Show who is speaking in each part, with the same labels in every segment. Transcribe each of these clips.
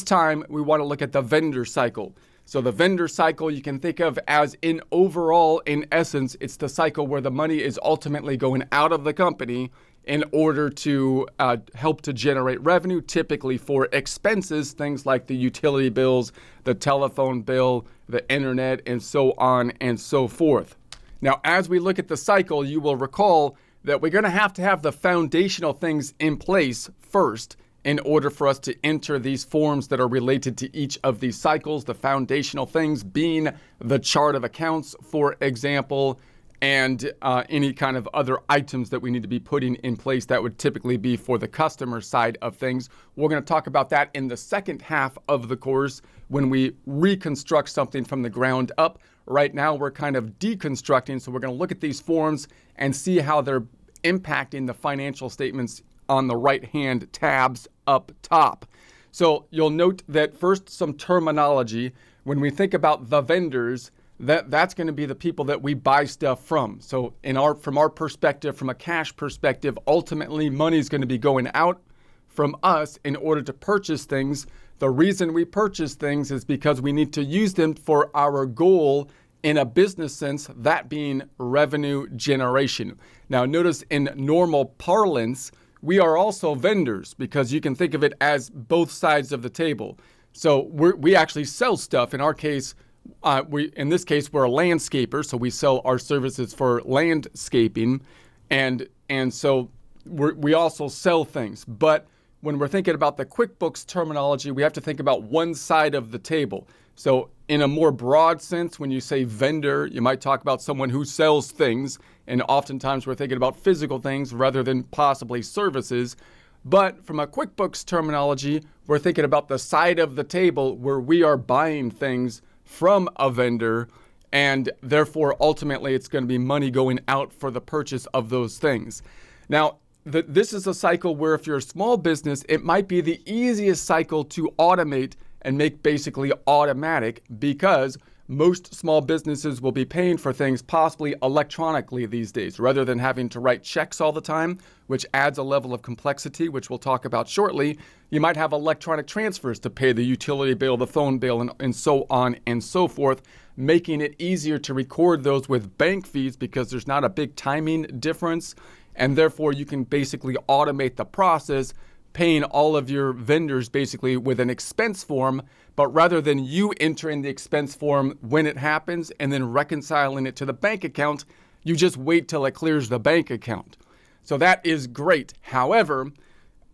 Speaker 1: time, we want to look at the vendor cycle. So the vendor cycle you can think of as in overall, in essence, it's the cycle where the money is ultimately going out of the company in order to help to generate revenue, typically for expenses, things like the utility bills, the telephone bill, the internet, and so on and so forth. Now, as we look at the cycle, you will recall that we're going to have the foundational things in place first in order for us to enter these forms that are related to each of these cycles, the foundational things being the chart of accounts, for example, and any kind of other items that we need to be putting in place that would typically be for the customer side of things. We're going to talk about that in the second half of the course when we reconstruct something from the ground up. Right now, we're kind of deconstructing, so we're going to look at these forms and see how they're impacting the financial statements on the right-hand tabs up top. So you'll note that first, some terminology. When we think about the vendors, that's going to be the people that we buy stuff from. So from our perspective, from a cash perspective, ultimately money is going to be going out from us in order to purchase things. The reason we purchase things is because we need to use them for our goal in a business sense, that being revenue generation. Now, notice in normal parlance, we are also vendors because you can think of it as both sides of the table. So we actually sell stuff. In our case, in this case, we're a landscaper, so we sell our services for landscaping, and so we also sell things. But when we're thinking about the QuickBooks terminology, we have to think about one side of the table. So in a more broad sense, when you say vendor, you might talk about someone who sells things, and oftentimes we're thinking about physical things rather than possibly services. But from a QuickBooks terminology, we're thinking about the side of the table where we are buying things from a vendor, and therefore ultimately it's going to be money going out for the purchase of those things. Now, this is a cycle where if you're a small business, it might be the easiest cycle to automate and make basically automatic, because most small businesses will be paying for things possibly electronically these days rather than having to write checks all the time, which adds a level of complexity, which we'll talk about shortly. You might have electronic transfers to pay the utility bill, the phone bill, and so on and so forth, making it easier to record those with bank fees because there's not a big timing difference, and therefore you can basically automate the process, paying all of your vendors basically with an expense form, but rather than you entering the expense form when it happens and then reconciling it to the bank account, you just wait till it clears the bank account. So that is great. However,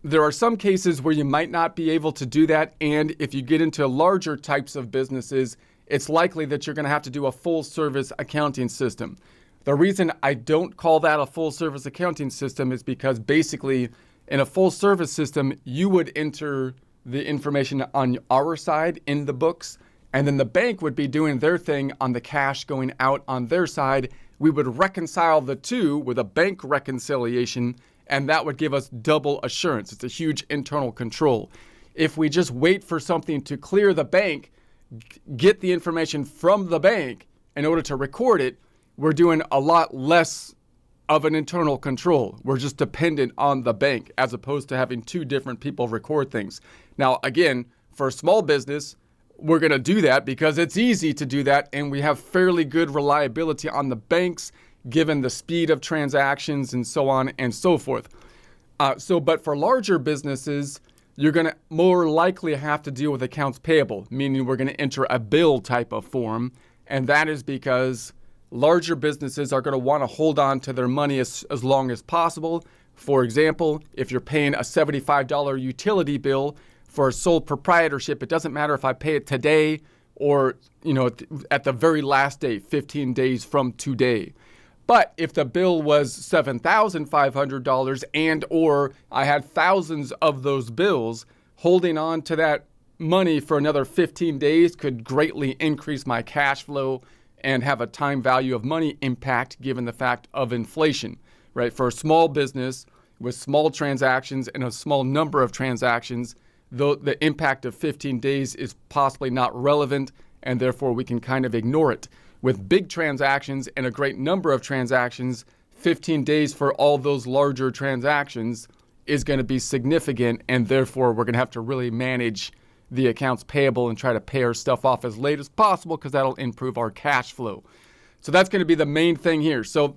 Speaker 1: there are some cases where you might not be able to do that, and if you get into larger types of businesses, it's likely that you're going to have to do a full service accounting system. The reason I don't call that a full service accounting system is because basically in a full service system, you would enter the information on our side in the books, and then the bank would be doing their thing on the cash going out on their side. We would reconcile the two with a bank reconciliation, and that would give us double assurance. It's a huge internal control. If we just wait for something to clear the bank, get the information from the bank in order to record it, we're doing a lot less of an internal control. We're just dependent on the bank as opposed to having two different people record things. Now, again, for a small business, we're going to do that because it's easy to do that, and we have fairly good reliability on the banks given the speed of transactions and so on and so forth. But for larger businesses, you're going to more likely have to deal with accounts payable, meaning we're going to enter a bill type of form, and that is because larger businesses are going to want to hold on to their money as long as possible. For example, if you're paying a $75 utility bill for a sole proprietorship, it doesn't matter if I pay it today or, at the very last day, 15 days from today. But if the bill was $7,500 and or I had thousands of those bills, holding on to that money for another 15 days could greatly increase my cash flow and have a time value of money impact given the fact of inflation, right? For a small business with small transactions and a small number of transactions, the impact of 15 days is possibly not relevant, and therefore we can kind of ignore it. With big transactions and a great number of transactions, 15 days for all those larger transactions is going to be significant, and therefore we're going to have to really manage the accounts payable and try to pay our stuff off as late as possible, because that'll improve our cash flow. So that's going to be the main thing here. So